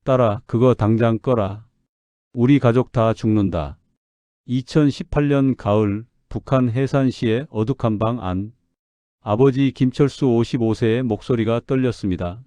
딸아, 그거 당장 꺼라. 우리 가족 다 죽는다. 2018년 가을 북한 해산시의 어둑한 방 안. 아버지 김철수 55세의 목소리가 떨렸습니다.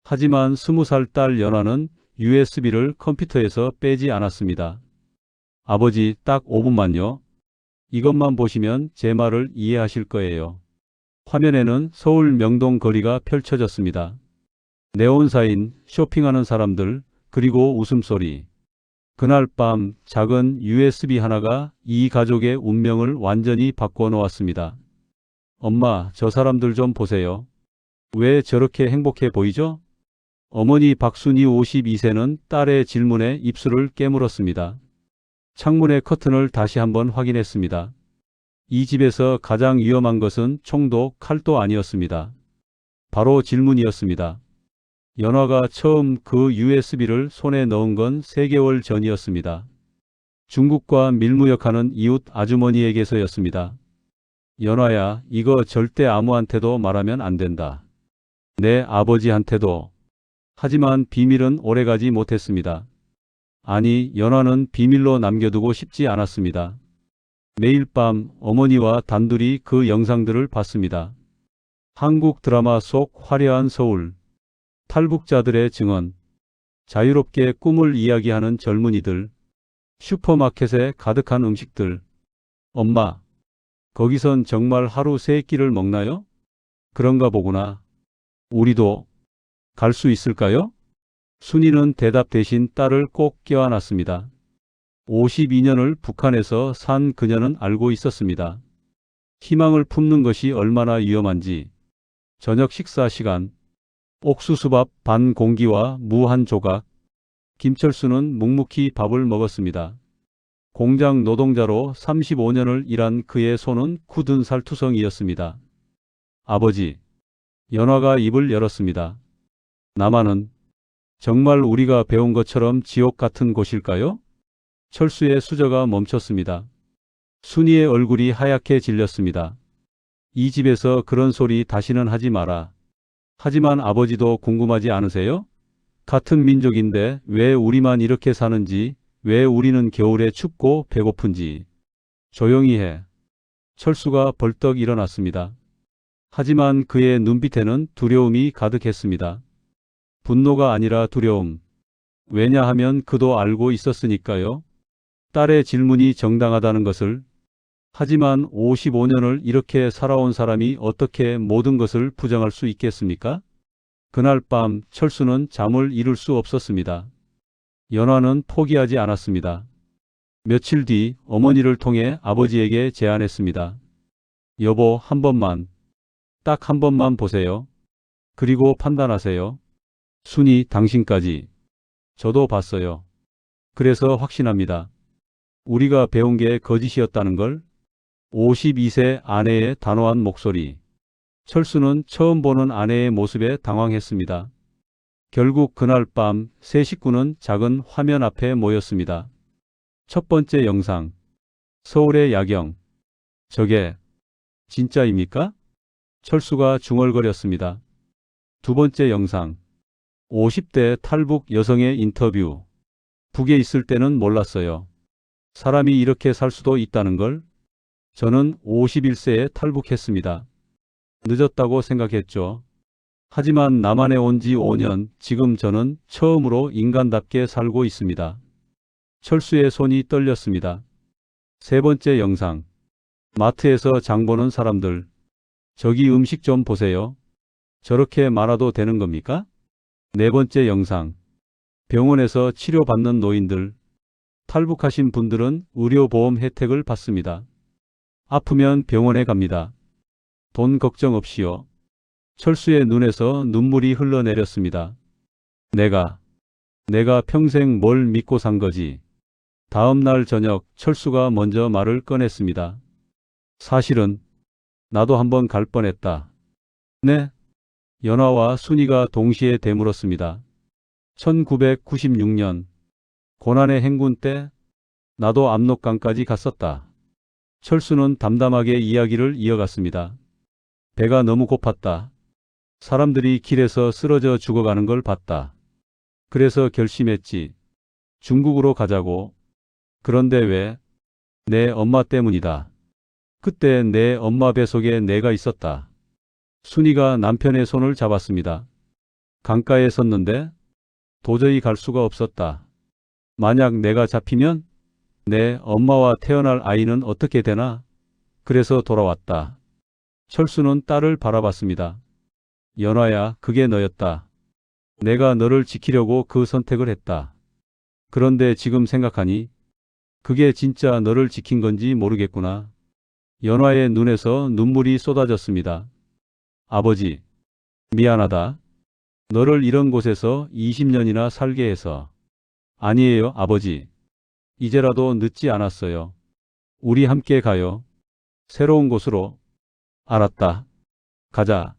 하지만 20살 딸 연화는 USB를 컴퓨터에서 빼지 않았습니다. 아버지, 딱 5분만요. 이것만 보시면 제 말을 이해하실 거예요. 화면에는 서울 명동 거리가 펼쳐졌습니다. 네온사인, 쇼핑하는 사람들, 그리고 웃음소리. 그날 밤 작은 USB 하나가 이 가족의 운명을 완전히 바꿔 놓았습니다. 엄마, 저 사람들 좀 보세요. 왜 저렇게 행복해 보이죠? 어머니 박순희 52세는 딸의 질문에 입술을 깨물었습니다. 창문의 커튼을 다시 한번 확인했습니다. 이 집에서 가장 위험한 것은 총도 칼도 아니었습니다. 바로 질문이었습니다. 연화가 처음 그 USB를 손에 넣은 건 3개월 전이었습니다. 중국과 밀무역하는 이웃 아주머니에게서였습니다. 연화야, 이거 절대 아무한테도 말하면 안 된다. 내 아버지한테도. 하지만 비밀은 오래가지 못했습니다. 아니, 연화는 비밀로 남겨두고 싶지 않았습니다. 매일 밤 어머니와 단둘이 그 영상들을 봤습니다. 한국 드라마 속 화려한 서울, 탈북자들의 증언, 자유롭게 꿈을 이야기하는 젊은이들, 슈퍼마켓에 가득한 음식들. 엄마, 거기선 정말 하루 3끼를 먹나요? 그런가 보구나. 우리도 갈 수 있을까요? 순이는 대답 대신 딸을 꼭 껴안았습니다. 52년을 북한에서 산 그녀는 알고 있었습니다. 희망을 품는 것이 얼마나 위험한지. 저녁 식사 시간. 옥수수밥 반 공기와 무 한 조각. 김철수는 묵묵히 밥을 먹었습니다. 공장 노동자로 35년을 일한 그의 손은 굳은 살투성이었습니다. 아버지. 연화가 입을 열었습니다. 남한은 정말 우리가 배운 것처럼 지옥 같은 곳일까요? 철수의 수저가 멈췄습니다. 순이의 얼굴이 하얗게 질렸습니다. 이 집에서 그런 소리 다시는 하지 마라. 하지만 아버지도 궁금하지 않으세요? 같은 민족인데 왜 우리만 이렇게 사는지, 왜 우리는 겨울에 춥고 배고픈지. 조용히 해. 철수가 벌떡 일어났습니다. 하지만 그의 눈빛에는 두려움이 가득했습니다. 분노가 아니라 두려움. 왜냐하면 그도 알고 있었으니까요. 딸의 질문이 정당하다는 것을. 하지만 55년을 이렇게 살아온 사람이 어떻게 모든 것을 부정할 수 있겠습니까? 그날 밤 철수는 잠을 이룰 수 없었습니다. 연화는 포기하지 않았습니다. 며칠 뒤 어머니를 통해 아버지에게 제안했습니다. 여보, 한 번만, 딱 한 번만 보세요. 그리고 판단하세요. 순이, 당신까지. 저도 봤어요. 그래서 확신합니다. 우리가 배운 게 거짓이었다는 걸. 52세 아내의 단호한 목소리. 철수는 처음 보는 아내의 모습에 당황했습니다. 결국 그날 밤 세 식구는 작은 화면 앞에 모였습니다. 첫 번째 영상. 서울의 야경. 저게 진짜입니까? 철수가 중얼거렸습니다. 두 번째 영상. 50대 탈북 여성의 인터뷰. 북에 있을 때는 몰랐어요. 사람이 이렇게 살 수도 있다는 걸. 저는 51세에 탈북했습니다. 늦었다고 생각했죠. 하지만 남한에 온 지 5년, 지금 저는 처음으로 인간답게 살고 있습니다. 철수의 손이 떨렸습니다. 세 번째 영상. 마트에서 장 보는 사람들. 저기 음식 좀 보세요. 저렇게 많아도 되는 겁니까? 네 번째 영상. 병원에서 치료받는 노인들. 탈북하신 분들은 의료보험 혜택을 받습니다. 아프면 병원에 갑니다. 돈 걱정 없이요. 철수의 눈에서 눈물이 흘러내렸습니다. 내가 평생 뭘 믿고 산 거지. 다음 날 저녁 철수가 먼저 말을 꺼냈습니다. 사실은 나도 한번 갈 뻔했다. 네? 연화와 순이가 동시에 되물었습니다. 1996년 고난의 행군 때 나도 압록강까지 갔었다. 철수는 담담하게 이야기를 이어갔습니다. 배가 너무 고팠다. 사람들이 길에서 쓰러져 죽어가는 걸 봤다. 그래서 결심했지. 중국으로 가자고. 그런데 왜? 내 엄마 때문이다. 그때 내 엄마 뱃속에 내가 있었다. 순이가 남편의 손을 잡았습니다. 강가에 섰는데 도저히 갈 수가 없었다. 만약 내가 잡히면 내 엄마와 태어날 아이는 어떻게 되나? 그래서 돌아왔다. 철수는 딸을 바라봤습니다. 연화야, 그게 너였다. 내가 너를 지키려고 그 선택을 했다. 그런데 지금 생각하니 그게 진짜 너를 지킨 건지 모르겠구나. 연화의 눈에서 눈물이 쏟아졌습니다. 아버지, 미안하다. 너를 이런 곳에서 20년이나 살게 해서. 아니에요, 아버지. 이제라도 늦지 않았어요. 우리 함께 가요. 새로운 곳으로. 알았다. 가자.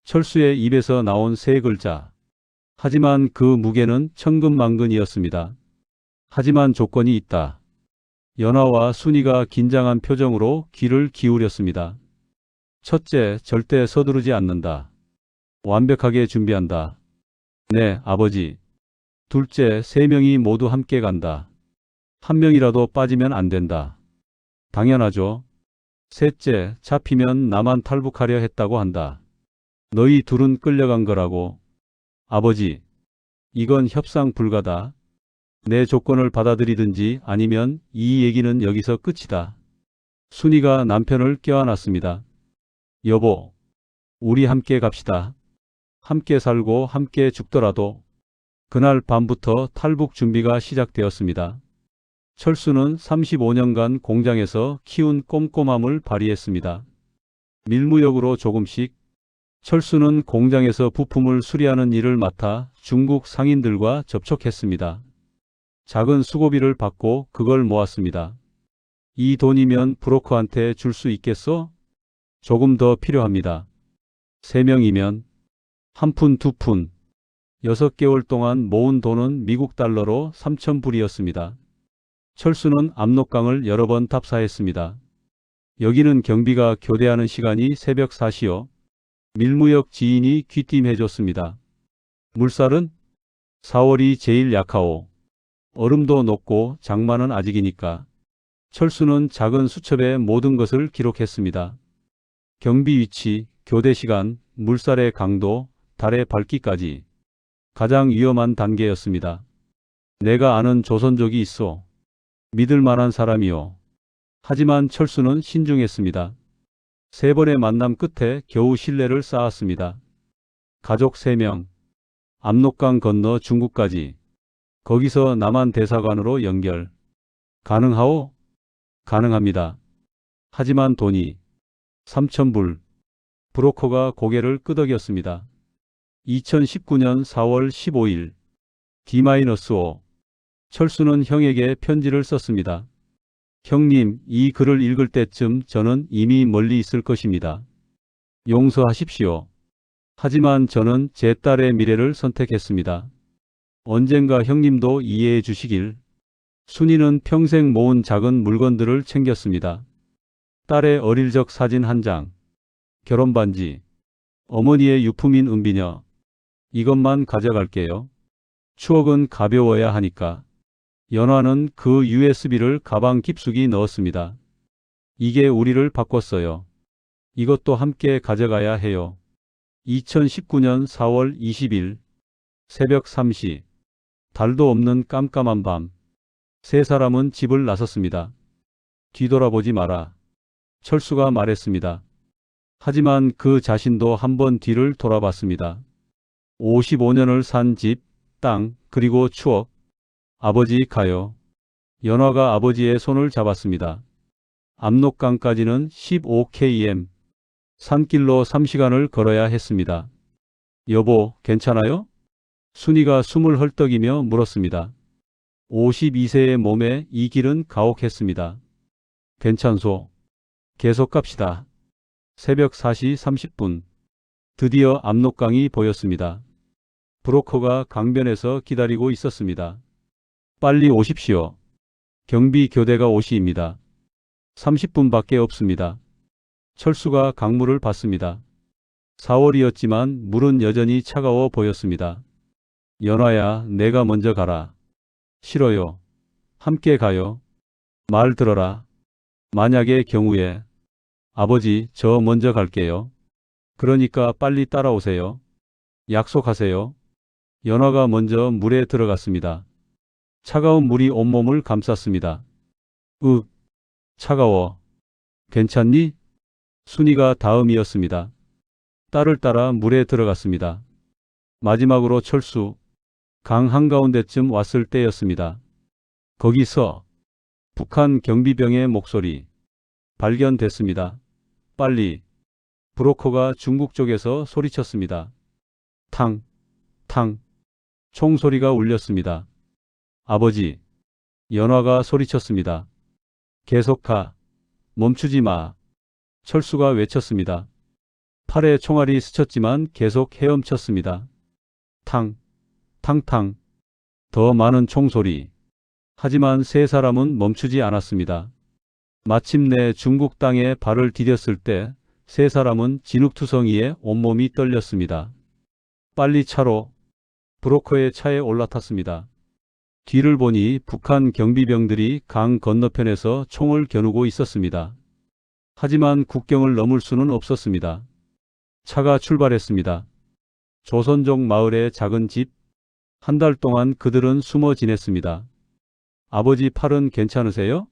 철수의 입에서 나온 세 글자. 하지만 그 무게는 천근만근이었습니다. 하지만 조건이 있다. 연화와 순이가 긴장한 표정으로 귀를 기울였습니다. 첫째, 절대 서두르지 않는다. 완벽하게 준비한다. 네, 아버지. 둘째, 세 명이 모두 함께 간다. 한 명이라도 빠지면 안 된다. 당연하죠. 셋째, 잡히면 나만 탈북하려 했다고 한다. 너희 둘은 끌려간 거라고. 아버지, 이건 협상 불가다. 내 조건을 받아들이든지 아니면 이 얘기는 여기서 끝이다. 순이가 남편을 껴안았습니다. 여보, 우리 함께 갑시다. 함께 살고 함께 죽더라도. 그날 밤부터 탈북 준비가 시작되었습니다. 철수는 35년간 공장에서 키운 꼼꼼함을 발휘했습니다. 밀무역으로 조금씩. 철수는 공장에서 부품을 수리하는 일을 맡아 중국 상인들과 접촉했습니다. 작은 수고비를 받고 그걸 모았습니다. 이 돈이면 브로커한테 줄 수 있겠어? 조금 더 필요합니다. 3명이면 1푼, 2푼. 6개월 동안 모은 돈은 미국 달러로 3,000불이었습니다. 철수는 압록강을 여러 번 탑사했습니다. 여기는 경비가 교대하는 시간이 새벽 4시요. 밀무역 지인이 귀띔해줬습니다. 물살은 4월이 제일 약하오. 얼음도 녹고 장마는 아직이니까. 철수는 작은 수첩에 모든 것을 기록했습니다. 경비 위치, 교대 시간, 물살의 강도, 달의 밝기까지. 가장 위험한 단계였습니다. 내가 아는 조선족이 있어. 믿을 만한 사람이요. 하지만 철수는 신중했습니다. 3번의 만남 끝에 겨우 신뢰를 쌓았습니다. 가족 3명. 압록강 건너 중국까지. 거기서 남한 대사관으로 연결. 가능하오? 가능합니다. 하지만 돈이 3,000불. 브로커가 고개를 끄덕였습니다. 2019년 4월 15일. D-5. 철수는 형에게 편지를 썼습니다. 형님, 이 글을 읽을 때쯤 저는 이미 멀리 있을 것입니다. 용서하십시오. 하지만 저는 제 딸의 미래를 선택했습니다. 언젠가 형님도 이해해 주시길. 순이는 평생 모은 작은 물건들을 챙겼습니다. 딸의 어릴 적 사진 한 장, 결혼 반지, 어머니의 유품인 은비녀. 이것만 가져갈게요. 추억은 가벼워야 하니까. 연화는 그 USB를 가방 깊숙이 넣었습니다. 이게 우리를 바꿨어요. 이것도 함께 가져가야 해요. 2019년 4월 20일 새벽 3시. 달도 없는 깜깜한 밤. 세 사람은 집을 나섰습니다. 뒤돌아보지 마라. 철수가 말했습니다. 하지만 그 자신도 한번 뒤를 돌아봤습니다. 55년을 산 집, 땅, 그리고 추억. 아버지 가요. 연화가 아버지의 손을 잡았습니다. 압록강까지는 15km. 산길로 3시간을 걸어야 했습니다. 여보, 괜찮아요? 순이가 숨을 헐떡이며 물었습니다. 52세의 몸에 이 길은 가혹했습니다. 괜찮소. 계속 갑시다. 새벽 4시 30분. 드디어 압록강이 보였습니다. 브로커가 강변에서 기다리고 있었습니다. 빨리 오십시오. 경비 교대가 오시입니다. 30분밖에 없습니다. 철수가 강물을 봤습니다. 4월이었지만 물은 여전히 차가워 보였습니다. 연화야, 내가 먼저 가라. 싫어요. 함께 가요. 말 들어라. 만약의 경우에 아버지, 저 먼저 갈게요. 그러니까 빨리 따라오세요. 약속하세요. 연화가 먼저 물에 들어갔습니다. 차가운 물이 온몸을 감쌌습니다. 으, 차가워. 괜찮니? 순이가 다음이었습니다. 딸을 따라 물에 들어갔습니다. 마지막으로 철수, 강 한가운데쯤 왔을 때였습니다. 거기서 북한 경비병의 목소리 발견됐습니다. 빨리. 브로커가 중국 쪽에서 소리쳤습니다. 탕, 탕. 총소리가 울렸습니다. 아버지. 연화가 소리쳤습니다. 계속 가. 멈추지 마. 철수가 외쳤습니다. 팔에 총알이 스쳤지만 계속 헤엄쳤습니다. 탕, 탕탕. 더 많은 총소리. 하지만 세 사람은 멈추지 않았습니다. 마침내 중국 땅에 발을 디뎠을 때 세 사람은 진흙투성이에 온몸이 떨렸습니다. 빨리 차로. 브로커의 차에 올라탔습니다. 뒤를 보니 북한 경비병들이 강 건너편에서 총을 겨누고 있었습니다. 하지만 국경을 넘을 수는 없었습니다. 차가 출발했습니다. 조선족 마을의 작은 집. 한 달 동안 그들은 숨어 지냈습니다. 아버지 팔은 괜찮으세요?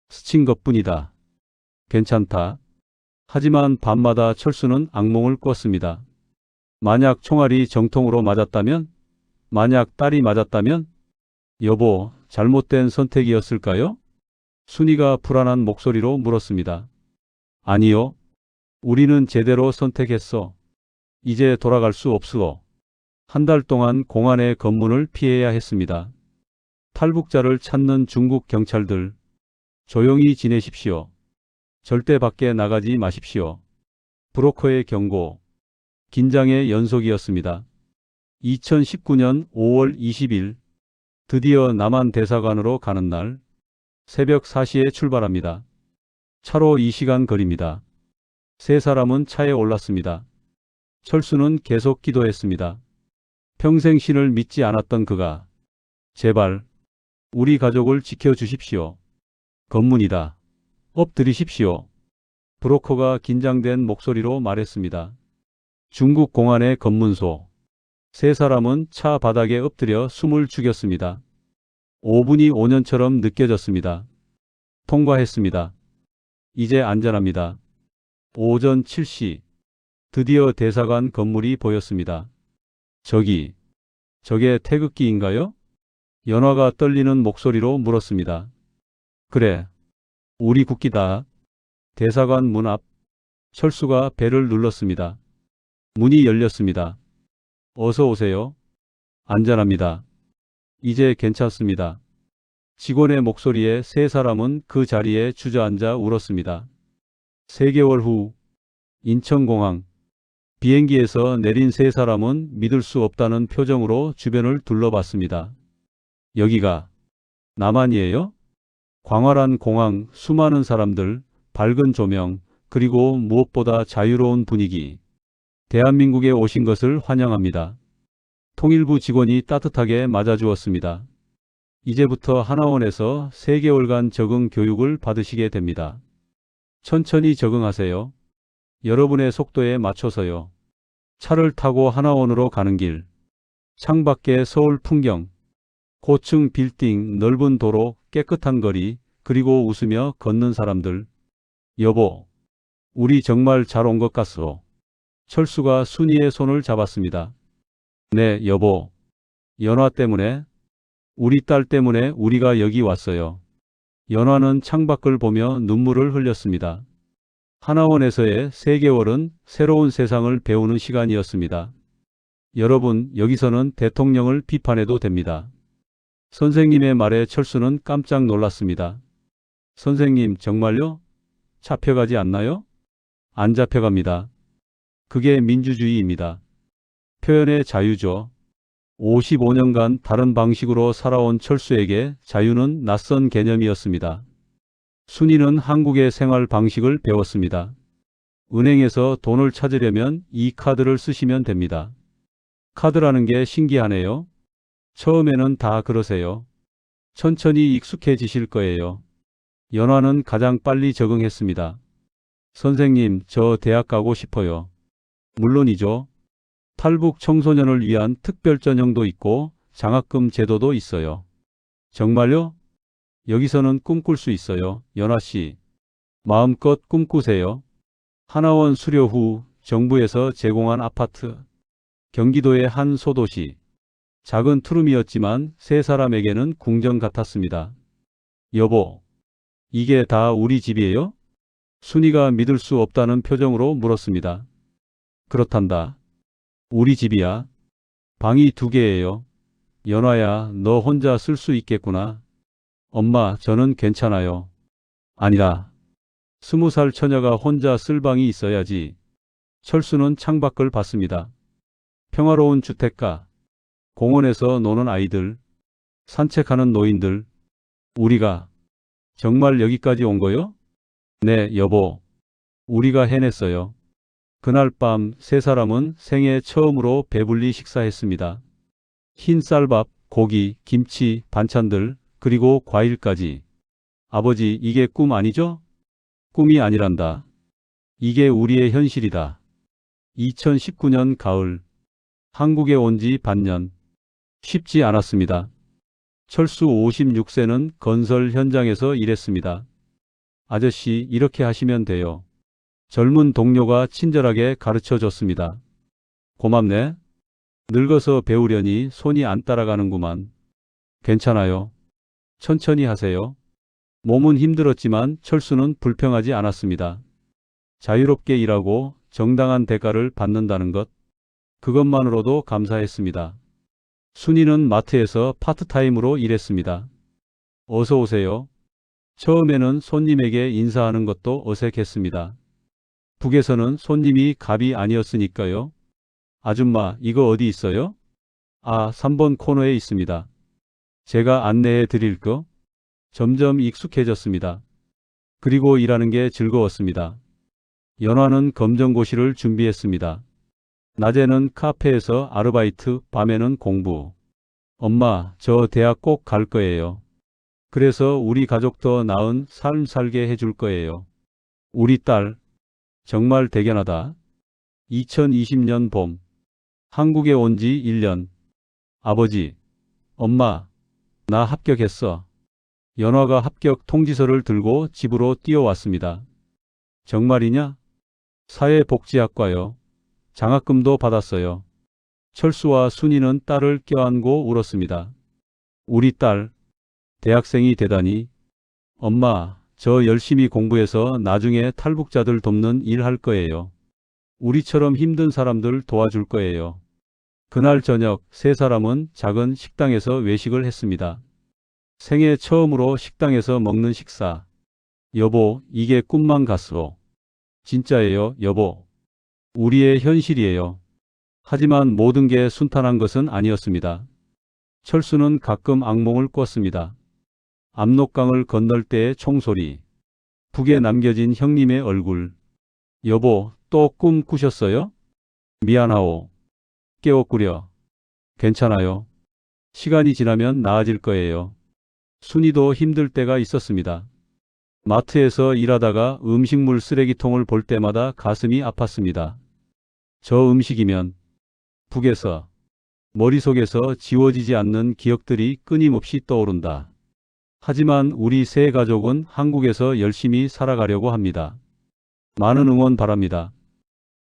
스친 것뿐이다. 괜찮다. 하지만 밤마다 철수는 악몽을 꿨습니다. 만약 총알이 정통으로 맞았다면? 만약 딸이 맞았다면? 여보, 잘못된 선택이었을까요? 순이가 불안한 목소리로 물었습니다. 아니요. 우리는 제대로 선택했어. 이제 돌아갈 수 없어. 한 달 동안 공안의 검문을 피해야 했습니다. 탈북자를 찾는 중국 경찰들. 조용히 지내십시오. 절대 밖에 나가지 마십시오. 브로커의 경고. 긴장의 연속이었습니다. 2019년 5월 20일. 드디어 남한 대사관으로 가는 날. 새벽 4시에 출발합니다. 차로 2시간 거리입니다. 세 사람은 차에 올랐습니다. 철수는 계속 기도했습니다. 평생 신을 믿지 않았던 그가 제발 우리 가족을 지켜주십시오. 검문이다. 엎드리십시오. 브로커가 긴장된 목소리로 말했습니다. 중국 공안의 검문소. 세 사람은 차 바닥에 엎드려 숨을 죽였습니다. 5분이 5년처럼 느껴졌습니다. 통과했습니다. 이제 안전합니다. 오전 7시. 드디어 대사관 건물이 보였습니다. 저게 태극기인가요? 연화가 떨리는 목소리로 물었습니다. 그래. 우리 국기다. 대사관 문 앞. 철수가 벨을 눌렀습니다. 문이 열렸습니다. 어서 오세요. 안전합니다. 이제 괜찮습니다. 직원의 목소리에 세 사람은 그 자리에 주저앉아 울었습니다. 3개월 후 인천공항. 비행기에서 내린 세 사람은 믿을 수 없다는 표정으로 주변을 둘러봤습니다. 여기가 남한이에요? 광활한 공항, 수많은 사람들, 밝은 조명, 그리고 무엇보다 자유로운 분위기. 대한민국에 오신 것을 환영합니다. 통일부 직원이 따뜻하게 맞아주었습니다. 이제부터 하나원에서 3개월간 적응 교육을 받으시게 됩니다. 천천히 적응하세요. 여러분의 속도에 맞춰서요. 차를 타고 하나원으로 가는 길. 창밖의 서울 풍경. 고층 빌딩, 넓은 도로, 깨끗한 거리, 그리고 웃으며 걷는 사람들. 여보, 우리 정말 잘 온 것 같소. 철수가 순이의 손을 잡았습니다. 네, 여보. 연화 때문에, 우리 딸 때문에 우리가 여기 왔어요. 연화는 창밖을 보며 눈물을 흘렸습니다. 하나원에서의 3개월은 새로운 세상을 배우는 시간이었습니다. 여러분, 여기서는 대통령을 비판해도 됩니다. 선생님의 말에 철수는 깜짝 놀랐습니다. 선생님, 정말요? 잡혀가지 않나요? 안 잡혀갑니다. 그게 민주주의입니다. 표현의 자유죠. 55년간 다른 방식으로 살아온 철수에게 자유는 낯선 개념이었습니다. 순이는 한국의 생활 방식을 배웠습니다. 은행에서 돈을 찾으려면 이 카드를 쓰시면 됩니다. 카드라는 게 신기하네요. 처음에는 다 그러세요. 천천히 익숙해지실 거예요. 연화는 가장 빨리 적응했습니다. 선생님, 저 대학 가고 싶어요. 물론이죠. 탈북 청소년을 위한 특별 전형도 있고 장학금 제도도 있어요. 정말요? 여기서는 꿈꿀 수 있어요. 연화 씨, 마음껏 꿈꾸세요. 하나원 수료 후 정부에서 제공한 아파트. 경기도의 한 소도시. 작은 투룸이었지만 세 사람에게는 궁전 같았습니다. 여보, 이게 다 우리 집이에요? 순이가 믿을 수 없다는 표정으로 물었습니다. 그렇단다. 우리 집이야. 방이 2개예요. 연화야, 너 혼자 쓸 수 있겠구나. 엄마, 저는 괜찮아요. 아니라, 20살 처녀가 혼자 쓸 방이 있어야지. 철수는 창밖을 봤습니다. 평화로운 주택가, 공원에서 노는 아이들, 산책하는 노인들. 우리가 정말 여기까지 온 거요? 네, 여보. 우리가 해냈어요. 그날 밤 세 사람은 생애 처음으로 배불리 식사했습니다. 흰 쌀밥, 고기, 김치, 반찬들, 그리고 과일까지. 아버지, 이게 꿈 아니죠? 꿈이 아니란다. 이게 우리의 현실이다. 2019년 가을. 한국에 온 지 반년. 쉽지 않았습니다. 철수 56세는 건설 현장에서 일했습니다. 아저씨, 이렇게 하시면 돼요. 젊은 동료가 친절하게 가르쳐 줬습니다. 고맙네. 늙어서 배우려니 손이 안 따라가는구만. 괜찮아요. 천천히 하세요. 몸은 힘들었지만 철수는 불평하지 않았습니다. 자유롭게 일하고 정당한 대가를 받는다는 것, 그것만으로도 감사했습니다. 순이는 마트에서 파트타임으로 일했습니다. 어서 오세요. 처음에는 손님에게 인사하는 것도 어색했습니다. 북에서는 손님이 갑이 아니었으니까요. 아줌마, 이거 어디 있어요? 아, 3번 코너에 있습니다. 제가 안내해 드릴 거? 점점 익숙해졌습니다. 그리고 일하는 게 즐거웠습니다. 연화는 검정고시를 준비했습니다. 낮에는 카페에서 아르바이트, 밤에는 공부. 엄마, 저 대학 꼭 갈 거예요. 그래서 우리 가족 더 나은 삶 살게 해줄 거예요. 우리 딸, 정말 대견하다. 2020년 봄. 한국에 온 지 1년. 아버지, 엄마, 나 합격했어. 연화가 합격 통지서를 들고 집으로 뛰어왔습니다. 정말이냐? 사회복지학과요. 장학금도 받았어요. 철수와 순이는 딸을 껴안고 울었습니다. 우리 딸, 대학생이 되다니. 엄마, 저 열심히 공부해서 나중에 탈북자들 돕는 일 할 거예요. 우리처럼 힘든 사람들 도와줄 거예요. 그날 저녁 세 사람은 작은 식당에서 외식을 했습니다. 생애 처음으로 식당에서 먹는 식사. 여보, 이게 꿈만 같소. 진짜예요, 여보. 우리의 현실이에요. 하지만 모든 게 순탄한 것은 아니었습니다. 철수는 가끔 악몽을 꿨습니다. 압록강을 건널 때의 총소리. 북에 남겨진 형님의 얼굴. 여보, 또 꿈 꾸셨어요? 미안하오. 깨워꾸려. 괜찮아요. 시간이 지나면 나아질 거예요. 순이도 힘들 때가 있었습니다. 마트에서 일하다가 음식물 쓰레기통을 볼 때마다 가슴이 아팠습니다. 저 음식이면. 북에서. 머릿속에서 지워지지 않는 기억들이 끊임없이 떠오른다. 하지만 우리 세 가족은 한국에서 열심히 살아가려고 합니다. 많은 응원 바랍니다.